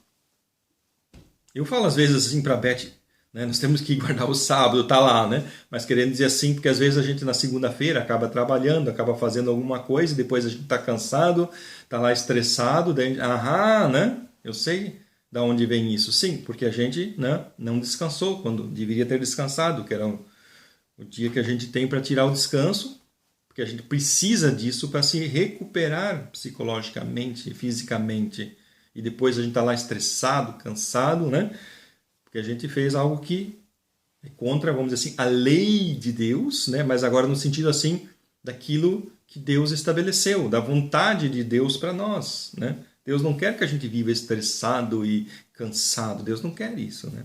Eu falo às vezes assim para a Beth, né? Nós temos que guardar o sábado, tá lá, né? Mas querendo dizer assim, porque às vezes a gente na segunda-feira acaba trabalhando, acaba fazendo alguma coisa, e depois a gente está cansado, está lá estressado, daí, né? Eu sei da onde vem isso. Sim, porque a gente, né, não descansou quando deveria ter descansado, que era o dia que a gente tem para tirar o descanso, porque a gente precisa disso para se recuperar psicologicamente, fisicamente. E depois a gente está lá estressado, cansado, né? Porque a gente fez algo que é contra, vamos dizer assim, a lei de Deus, né? Mas agora no sentido assim, daquilo que Deus estabeleceu, da vontade de Deus para nós, né? Deus não quer que a gente viva estressado e cansado. Deus não quer isso, né?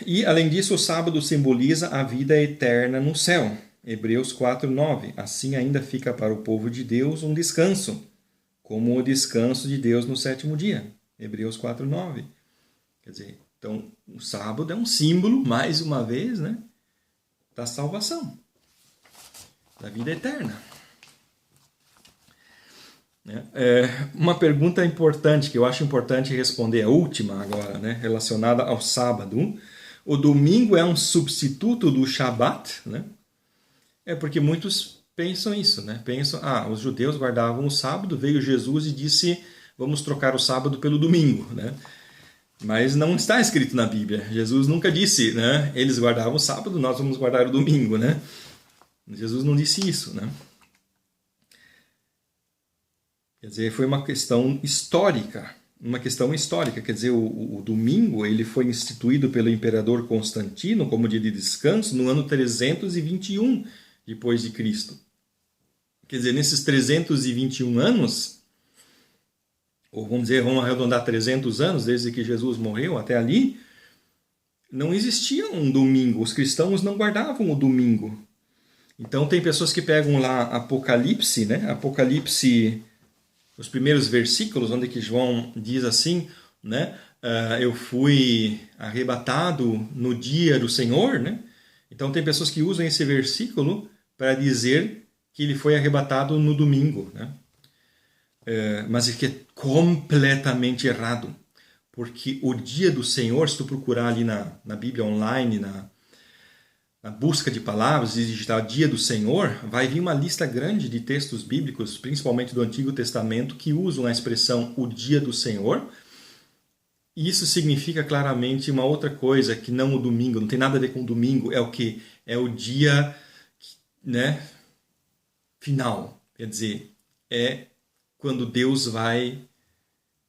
E, além disso, o sábado simboliza a vida eterna no céu. Hebreus 4:9. Assim ainda fica para o povo de Deus um descanso, como o descanso de Deus no sétimo dia. Hebreus 4:9. Quer dizer, então, o sábado é um símbolo, mais uma vez, né, da salvação, da vida eterna. Uma pergunta importante, que eu acho importante responder, a última agora, né, relacionada ao sábado. O domingo é um substituto do Shabat, né? É porque muitos pensam isso, né? Pensam, os judeus guardavam o sábado, veio Jesus e disse, vamos trocar o sábado pelo domingo, né? Mas não está escrito na Bíblia. Jesus nunca disse, né? Eles guardavam o sábado, nós vamos guardar o domingo, né? Jesus não disse isso, né? Quer dizer, foi uma questão histórica. Quer dizer, o domingo ele foi instituído pelo imperador Constantino como dia de descanso no ano 321 depois de Cristo. Quer dizer, nesses 321 anos, ou vamos arredondar 300 anos, desde que Jesus morreu até ali, não existia um domingo. Os cristãos não guardavam o domingo. Então tem pessoas que pegam lá Apocalipse, né? Apocalipse, os primeiros versículos, onde que João diz assim, né? Eu fui arrebatado no dia do Senhor, né? Então tem pessoas que usam esse versículo para dizer que ele foi arrebatado no domingo, né? Mas é que é completamente errado, porque o dia do Senhor, se tu procurar ali na Bíblia online, na busca de palavras e digitar Dia do Senhor, vai vir uma lista grande de textos bíblicos, principalmente do Antigo Testamento, que usam a expressão o Dia do Senhor. E isso significa claramente uma outra coisa, que não o domingo, não tem nada a ver com o domingo, é o que? É o dia, né, final. Quer dizer, é quando Deus vai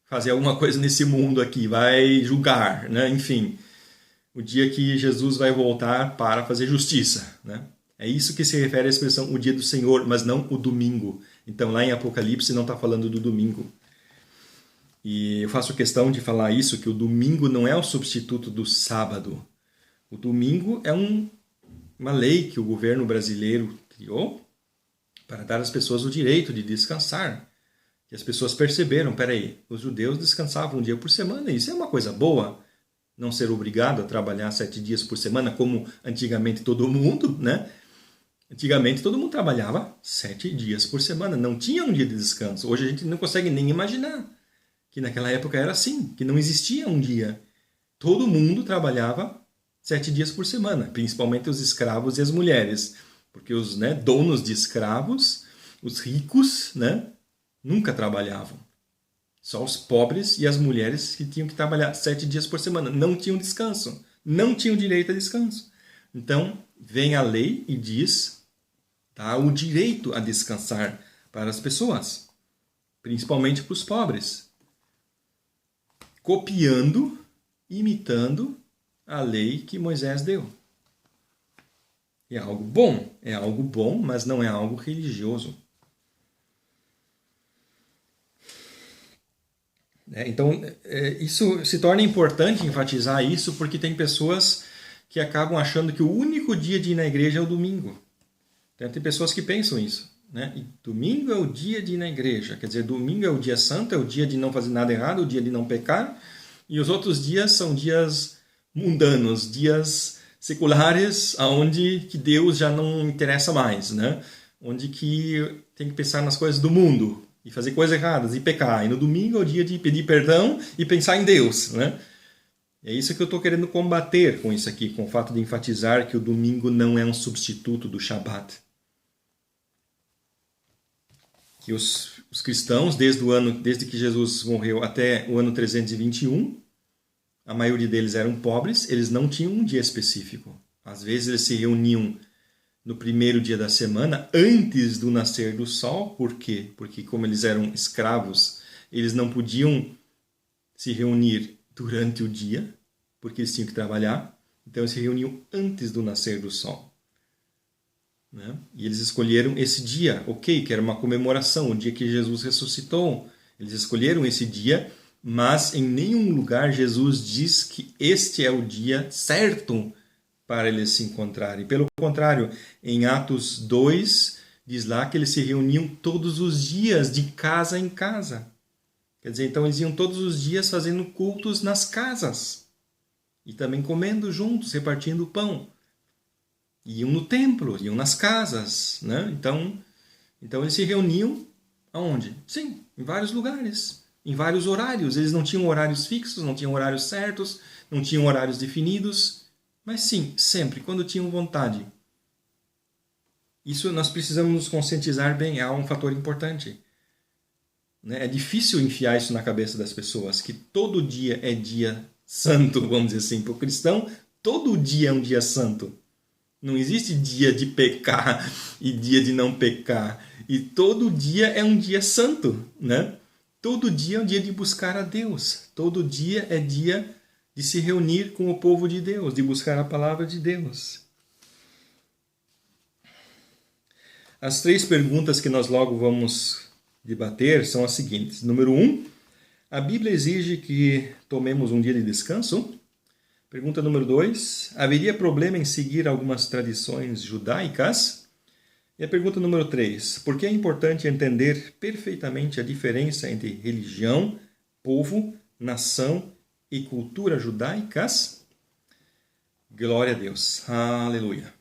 fazer alguma coisa nesse mundo aqui, vai julgar, né? Enfim, o dia que Jesus vai voltar para fazer justiça, né? É isso que se refere à expressão o dia do Senhor, mas não o domingo. Então, lá em Apocalipse não está falando do domingo. E eu faço questão de falar isso, que o domingo não é o substituto do sábado. O domingo é uma lei que o governo brasileiro criou para dar às pessoas o direito de descansar. E as pessoas perceberam, peraí, os judeus descansavam um dia por semana, isso é uma coisa boa. Não ser obrigado a trabalhar 7 dias por semana, como antigamente todo mundo, né? Antigamente todo mundo trabalhava 7 dias por semana, não tinha um dia de descanso. Hoje a gente não consegue nem imaginar que naquela época era assim, que não existia um dia. Todo mundo trabalhava 7 dias por semana, principalmente os escravos e as mulheres. Porque os, né, donos de escravos, os ricos, né, nunca trabalhavam. Só os pobres e as mulheres que tinham que trabalhar 7 dias por semana. Não tinham descanso. Não tinham direito a descanso. Então, vem a lei e diz, dá o direito a descansar para as pessoas, principalmente para os pobres, copiando, imitando a lei que Moisés deu. É algo bom, mas não é algo religioso. Então, isso se torna importante enfatizar isso, porque tem pessoas que acabam achando que o único dia de ir na igreja é o domingo. Então, tem pessoas que pensam isso. Né? E domingo é o dia de ir na igreja. Quer dizer, domingo é o dia santo, é o dia de não fazer nada errado, o dia de não pecar. E os outros dias são dias mundanos, dias seculares, onde que Deus já não interessa mais. Né? Onde que tem que pensar nas coisas do mundo e fazer coisas erradas e pecar. E no domingo é o dia de pedir perdão e pensar em Deus. Né? É isso que eu estou querendo combater com isso aqui, com o fato de enfatizar que o domingo não é um substituto do Shabat. Que os cristãos, desde que Jesus morreu até o ano 321, a maioria deles eram pobres, eles não tinham um dia específico. Às vezes eles se reuniam no primeiro dia da semana, antes do nascer do sol. Por quê? Porque como eles eram escravos, eles não podiam se reunir durante o dia, porque eles tinham que trabalhar. Então eles se reuniam antes do nascer do sol. Né? E eles escolheram esse dia, que era uma comemoração, o dia que Jesus ressuscitou. Eles escolheram esse dia, mas em nenhum lugar Jesus diz que este é o dia certo para eles se encontrarem. Pelo contrário, em Atos 2, diz lá que eles se reuniam todos os dias, de casa em casa. Quer dizer, então eles iam todos os dias fazendo cultos nas casas. E também comendo juntos, repartindo o pão. Iam no templo, iam nas casas. Né? Então eles se reuniam aonde? Sim, em vários lugares, em vários horários. Eles não tinham horários fixos, não tinham horários certos, não tinham horários definidos. Mas sim, sempre, quando tinham vontade. Isso nós precisamos nos conscientizar bem, é um fator importante. É difícil enfiar isso na cabeça das pessoas, que todo dia é dia santo, vamos dizer assim. Para o cristão, todo dia é um dia santo. Não existe dia de pecar e dia de não pecar. E todo dia é um dia santo. Né? Todo dia é um dia de buscar a Deus. Todo dia é dia de se reunir com o povo de Deus, de buscar a palavra de Deus. As 3 perguntas que nós logo vamos debater são as seguintes. Número 1, a Bíblia exige que tomemos um dia de descanso? Pergunta número 2, haveria problema em seguir algumas tradições judaicas? E a pergunta número 3, por que é importante entender perfeitamente a diferença entre religião, povo, nação e cultura judaicas? Glória a Deus. Aleluia.